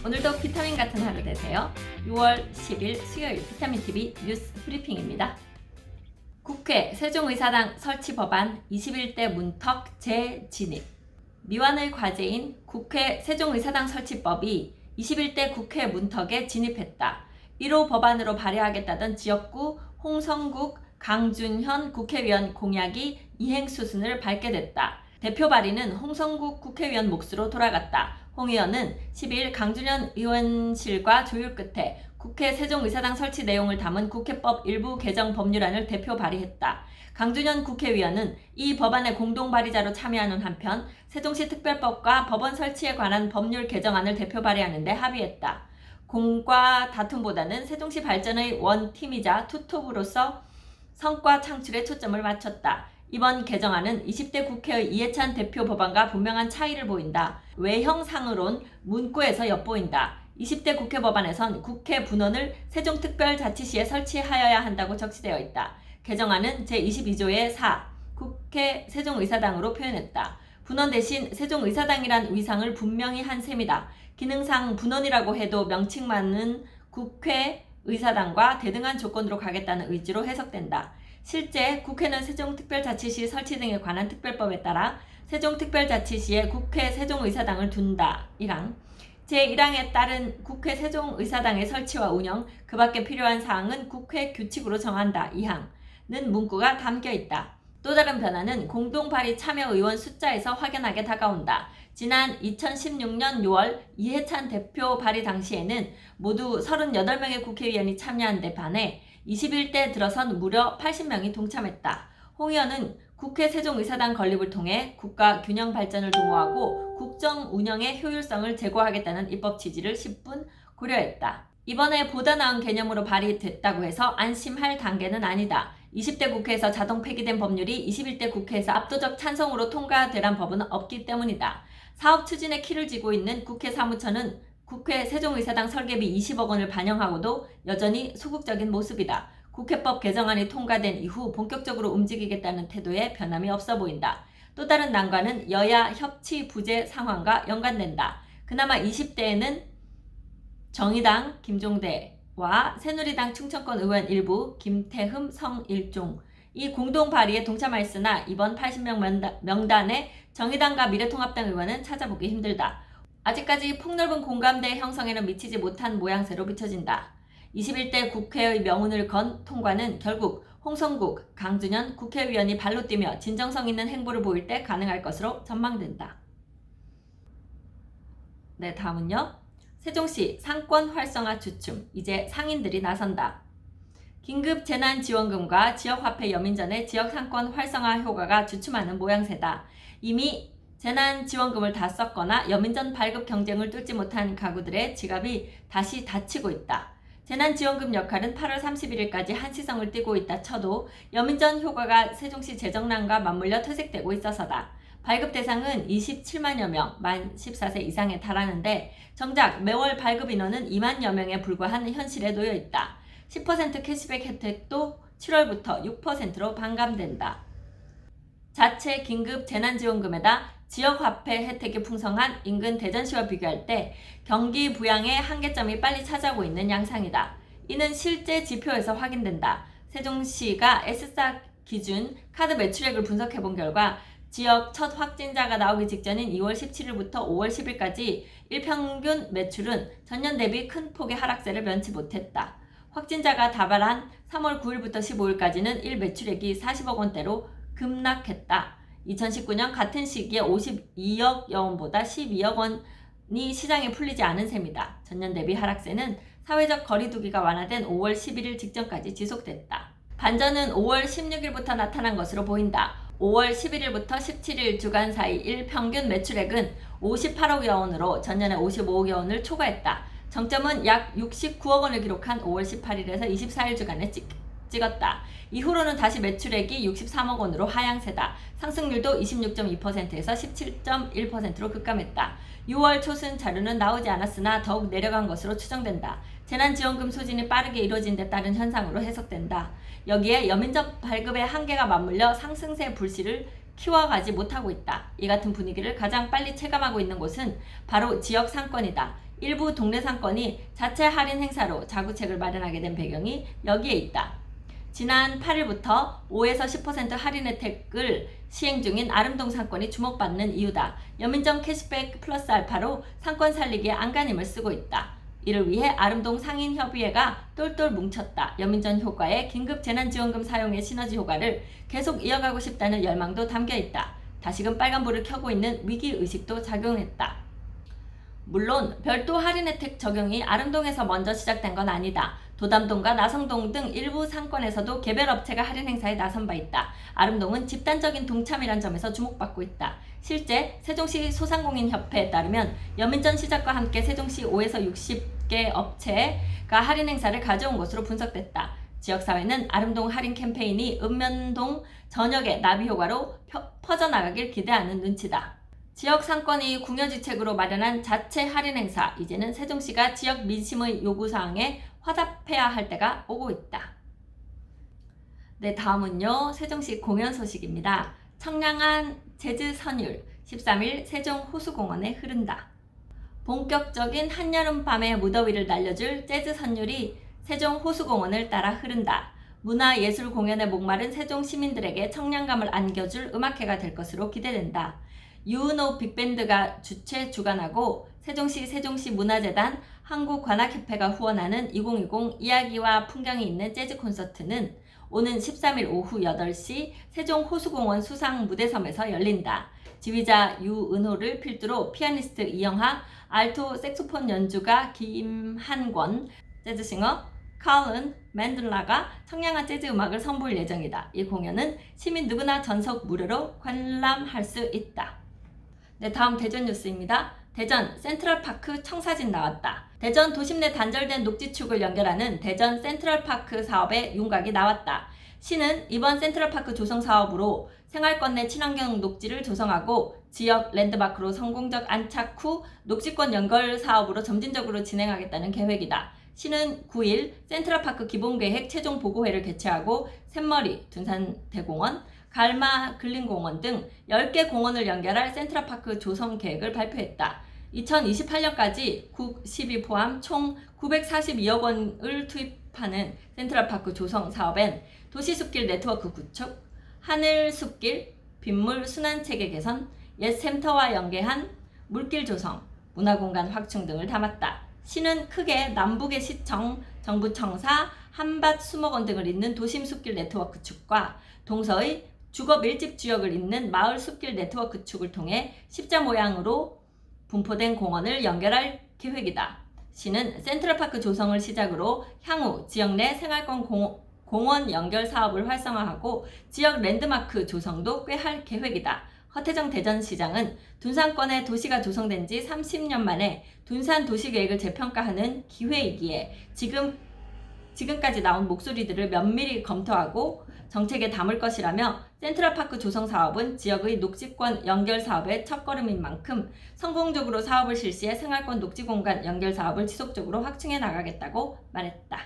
오늘도 비타민 같은 하루 되세요. 6월 10일 수요일 비타민TV 뉴스 브리핑입니다. 국회 세종의사당 설치 법안 21대 문턱 재진입. 미완의 과제인 국회 세종의사당 설치법이 21대 국회 문턱에 진입했다. 1호 법안으로 발의하겠다던 지역구 홍성국 강준현 국회의원 공약이 이행 수순을 밟게 됐다. 대표 발의는 홍성국 국회의원 몫으로 돌아갔다. 홍 의원은 10일 강준현 의원실과 조율 끝에 국회 세종의사당 설치 내용을 담은 국회법 일부 개정 법률안을 대표 발의했다. 강준현 국회의원은 이 법안의 공동 발의자로 참여하는 한편 세종시 특별법과 법원 설치에 관한 법률 개정안을 대표 발의하는 데 합의했다. 공과 다툼보다는 세종시 발전의 원팀이자 투톱으로서 성과 창출에 초점을 맞췄다. 이번 개정안은 20대 국회의 이해찬 대표 법안과 분명한 차이를 보인다. 외형상으론 문구에서 엿보인다. 20대 국회 법안에선 국회 분원을 세종특별자치시에 설치하여야 한다고 적시되어 있다. 개정안은 제22조의 4 국회 세종의사당으로 표현했다. 분원 대신 세종의사당이란 위상을 분명히 한 셈이다. 기능상 분원이라고 해도 명칭만은 국회의사당과 대등한 조건으로 가겠다는 의지로 해석된다. 실제 국회는 세종특별자치시 설치 등에 관한 특별법에 따라 세종특별자치시에 국회 세종의사당을 둔다. 1항 제1항에 따른 국회 세종의사당의 설치와 운영, 그 밖에 필요한 사항은 국회 규칙으로 정한다. 2항는 문구가 담겨있다. 또 다른 변화는 공동발의 참여의원 숫자에서 확연하게 다가온다. 지난 2016년 6월 이해찬 대표 발의 당시에는 모두 38명의 국회의원이 참여한 데 반해 21대 들어선 무려 80명이 동참했다. 홍 의원은 국회 세종의사당 건립을 통해 국가 균형 발전을 도모하고 국정 운영의 효율성을 제고하겠다는 입법 취지를 10분 고려했다. 이번에 보다 나은 개념으로 발의됐다고 해서 안심할 단계는 아니다. 20대 국회에서 자동 폐기된 법률이 21대 국회에서 압도적 찬성으로 통과되란 법은 없기 때문이다. 사업 추진에 키를 쥐고 있는 국회 사무처는 국회 세종의사당 설계비 20억 원을 반영하고도 여전히 소극적인 모습이다. 국회법 개정안이 통과된 이후 본격적으로 움직이겠다는 태도에 변함이 없어 보인다. 또 다른 난관은 여야 협치 부재 상황과 연관된다. 그나마 20대에는 정의당 김종대와 새누리당 충청권 의원 일부 김태흠, 성일종 이 공동 발의에 동참하였으나 이번 80명 명단에 정의당과 미래통합당 의원은 찾아보기 힘들다. 아직까지 폭넓은 공감대 형성에는 미치지 못한 모양새로 비춰진다. 21대 국회의 명운을 건 통과는 결국 홍성국, 강준현 국회의원이 발로 뛰며 진정성 있는 행보를 보일 때 가능할 것으로 전망된다. 네, 다음은요. 세종시 상권 활성화 주춤, 이제 상인들이 나선다. 긴급 재난지원금과 지역화폐 여민전의 지역 상권 활성화 효과가 주춤하는 모양새다. 이미 재난지원금을 다 썼거나 여민전 발급 경쟁을 뚫지 못한 가구들의 지갑이 다시 닫히고 있다. 재난지원금 역할은 8월 31일까지 한시성을 띠고 있다 쳐도 여민전 효과가 세종시 재정난과 맞물려 퇴색되고 있어서다. 발급 대상은 27만여 명, 만 14세 이상에 달하는데 정작 매월 발급 인원은 2만여 명에 불과한 현실에 놓여 있다. 10% 캐시백 혜택도 7월부터 6%로 반감된다. 자체 긴급 재난지원금에다 지역화폐 혜택이 풍성한 인근 대전시와 비교할 때 경기 부양의 한계점이 빨리 찾아오고 있는 양상이다. 이는 실제 지표에서 확인된다. 세종시가 S사 기준 카드 매출액을 분석해본 결과 지역 첫 확진자가 나오기 직전인 2월 17일부터 5월 10일까지 일평균 매출은 전년 대비 큰 폭의 하락세를 면치 못했다. 확진자가 다발한 3월 9일부터 15일까지는 일 매출액이 40억 원대로 급락했다. 2019년 같은 시기에 52억여 원보다 12억 원이 시장에 풀리지 않은 셈이다. 전년 대비 하락세는 사회적 거리두기가 완화된 5월 11일 직전까지 지속됐다. 반전은 5월 16일부터 나타난 것으로 보인다. 5월 11일부터 17일 주간 사이 일평균 매출액은 58억여 원으로 전년에 55억여 원을 초과했다. 정점은 약 69억 원을 기록한 5월 18일에서 24일 주간에 찍었다. 이후로는 다시 매출액이 63억 원으로 하향세다. 상승률도 26.2%에서 17.1%로 급감했다. 6월 초순 자료는 나오지 않았으나 더욱 내려간 것으로 추정된다. 재난지원금 소진이 빠르게 이뤄진 데 따른 현상으로 해석된다. 여기에 여민접 발급의 한계가 맞물려 상승세 불씨를 키워가지 못하고 있다. 이 같은 분위기를 가장 빨리 체감하고 있는 곳은 바로 지역 상권이다. 일부 동네 상권이 자체 할인 행사로 자구책을 마련하게 된 배경이 여기에 있다. 지난 8일부터 5에서 10% 할인 혜택을 시행 중인 아름동 상권이 주목받는 이유다. 여민정 캐시백 플러스 알파로 상권 살리기에 안간힘을 쓰고 있다. 이를 위해 아름동 상인협의회가 똘똘 뭉쳤다. 여민정 효과의 긴급 재난지원금 사용의 시너지 효과를 계속 이어가고 싶다는 열망도 담겨있다. 다시금 빨간불을 켜고 있는 위기의식도 작용했다. 물론 별도 할인 혜택 적용이 아름동에서 먼저 시작된 건 아니다. 도담동과 나성동 등 일부 상권에서도 개별 업체가 할인 행사에 나선 바 있다. 아름동은 집단적인 동참이란 점에서 주목받고 있다. 실제 세종시 소상공인협회에 따르면 여민전 시작과 함께 세종시 5에서 60개 업체가 할인 행사를 가져온 것으로 분석됐다. 지역사회는 아름동 할인 캠페인이 읍면동 전역의 나비 효과로 퍼져나가길 기대하는 눈치다. 지역 상권이 궁여지책으로 마련한 자체 할인 행사, 이제는 세종시가 지역 민심의 요구사항에 화답해야 할 때가 오고 있다. 네, 다음은요. 세종시 공연 소식입니다. 청량한 재즈 선율 13일 세종 호수공원에 흐른다. 본격적인 한여름 밤의 무더위를 날려줄 재즈 선율이 세종 호수공원을 따라 흐른다. 문화예술 공연에 목마른 세종 시민들에게 청량감을 안겨줄 음악회가 될 것으로 기대된다. 유은호 빅밴드가 주최 주관하고 세종시 문화재단 한국관악협회가 후원하는 2020 이야기와 풍경이 있는 재즈 콘서트는 오는 13일 오후 8시 세종 호수공원 수상 무대섬에서 열린다. 지휘자 유은호를 필두로 피아니스트 이영하, 알토 색소폰 연주가 김한권, 재즈싱어 칼른 맨들라가 청량한 재즈 음악을 선보일 예정이다. 이 공연은 시민 누구나 전석 무료로 관람할 수 있다. 네, 다음 대전 뉴스입니다. 대전 센트럴파크 청사진 나왔다. 대전 도심 내 단절된 녹지축을 연결하는 대전 센트럴파크 사업의 윤곽이 나왔다. 시는 이번 센트럴파크 조성 사업으로 생활권 내 친환경 녹지를 조성하고 지역 랜드마크로 성공적 안착 후 녹지권 연결 사업으로 점진적으로 진행하겠다는 계획이다. 시는 9일 센트럴파크 기본계획 최종 보고회를 개최하고 샘머리 둔산대공원, 갈마 근린공원 등 10개 공원을 연결할 센트럴파크 조성 계획을 발표했다. 2028년까지 국 10위 포함 총 942억 원을 투입하는 센트럴파크 조성 사업엔 도시숲길 네트워크 구축, 하늘숲길, 빗물 순환체계 개선, 옛 샘터와 연계한 물길 조성, 문화공간 확충 등을 담았다. 시는 크게 남북의 시청, 정부청사, 한밭 수목원 등을 잇는 도심숲길 네트워크 축과 동서의 주거 밀집 지역을 잇는 마을 숲길 네트워크 축을 통해 십자 모양으로 분포된 공원을 연결할 계획이다. 시는 센트럴파크 조성을 시작으로 향후 지역 내 생활권 공원 연결 사업을 활성화하고 지역 랜드마크 조성도 꾀할 계획이다. 허태정 대전시장은 둔산권의 도시가 조성된 지 30년 만에 둔산 도시계획을 재평가하는 기회이기에 지금까지 나온 목소리들을 면밀히 검토하고 정책에 담을 것이라며 센트럴파크 조성 사업은 지역의 녹지권 연결 사업의 첫걸음인 만큼 성공적으로 사업을 실시해 생활권 녹지공간 연결 사업을 지속적으로 확충해 나가겠다고 말했다.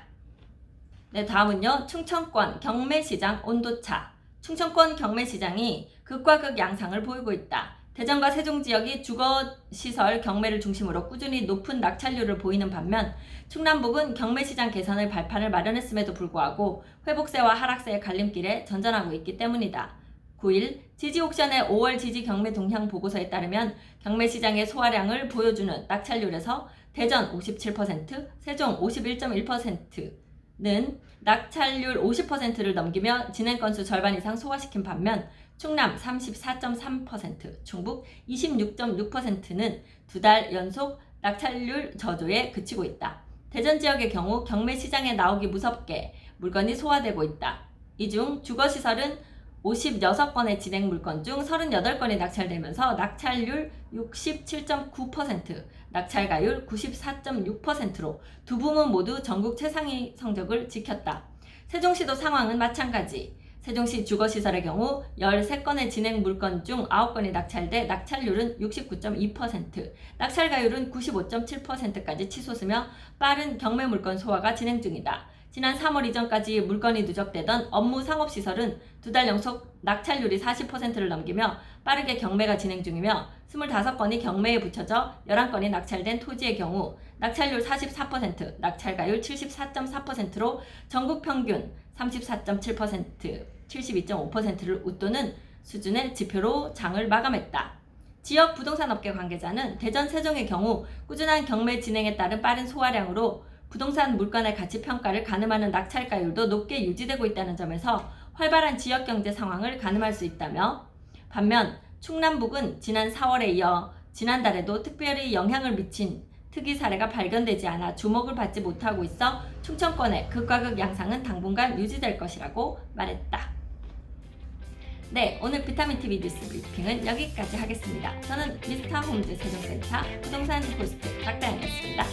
네, 다음은요. 충청권 경매시장 온도차. 충청권 경매시장이 극과 극 양상을 보이고 있다. 대전과 세종 지역이 주거시설 경매를 중심으로 꾸준히 높은 낙찰률을 보이는 반면 충남북은 경매시장 개선의 발판을 마련했음에도 불구하고 회복세와 하락세의 갈림길에 전전하고 있기 때문이다. 9일 지지옥션의 5월 지지 경매 동향 보고서에 따르면 경매시장의 소화량을 보여주는 낙찰률에서 대전 57%, 세종 51.1%는 낙찰률 50%를 넘기며 진행 건수 절반 이상 소화시킨 반면 충남 34.3%, 충북 26.6%는 두 달 연속 낙찰률 저조에 그치고 있다. 대전 지역의 경우 경매시장에 나오기 무섭게 물건이 소화되고 있다. 이 중 주거시설은 56건의 진행 물건 중 38건이 낙찰되면서 낙찰률 67.9%, 낙찰가율 94.6%로 두 부문 모두 전국 최상위 성적을 지켰다. 세종시도 상황은 마찬가지. 세종시 주거시설의 경우 13건의 진행 물건 중 9건이 낙찰돼 낙찰률은 69.2%, 낙찰가율은 95.7%까지 치솟으며 빠른 경매 물건 소화가 진행 중이다. 지난 3월 이전까지 물건이 누적되던 업무 상업시설은 2달 연속 낙찰률이 40%를 넘기며 빠르게 경매가 진행 중이며 25건이 경매에 붙여져 11건이 낙찰된 토지의 경우 낙찰률 44%, 낙찰가율 74.4%로 전국 평균 34.7%, 72.5%를 웃도는 수준의 지표로 장을 마감했다. 지역 부동산업계 관계자는 대전, 세종의 경우 꾸준한 경매 진행에 따른 빠른 소화량으로 부동산 물건의 가치 평가를 가늠하는 낙찰가율도 높게 유지되고 있다는 점에서 활발한 지역 경제 상황을 가늠할 수 있다며, 반면 충남북은 지난 4월에 이어 지난달에도 특별히 영향을 미친 특이 사례가 발견되지 않아 주목을 받지 못하고 있어 충청권의 극과 극 양상은 당분간 유지될 것이라고 말했다. 네, 오늘 비타민TV 뉴스 브리핑은 여기까지 하겠습니다. 저는 미스터 홈즈 세종센터 부동산 호스트 박다영이었습니다.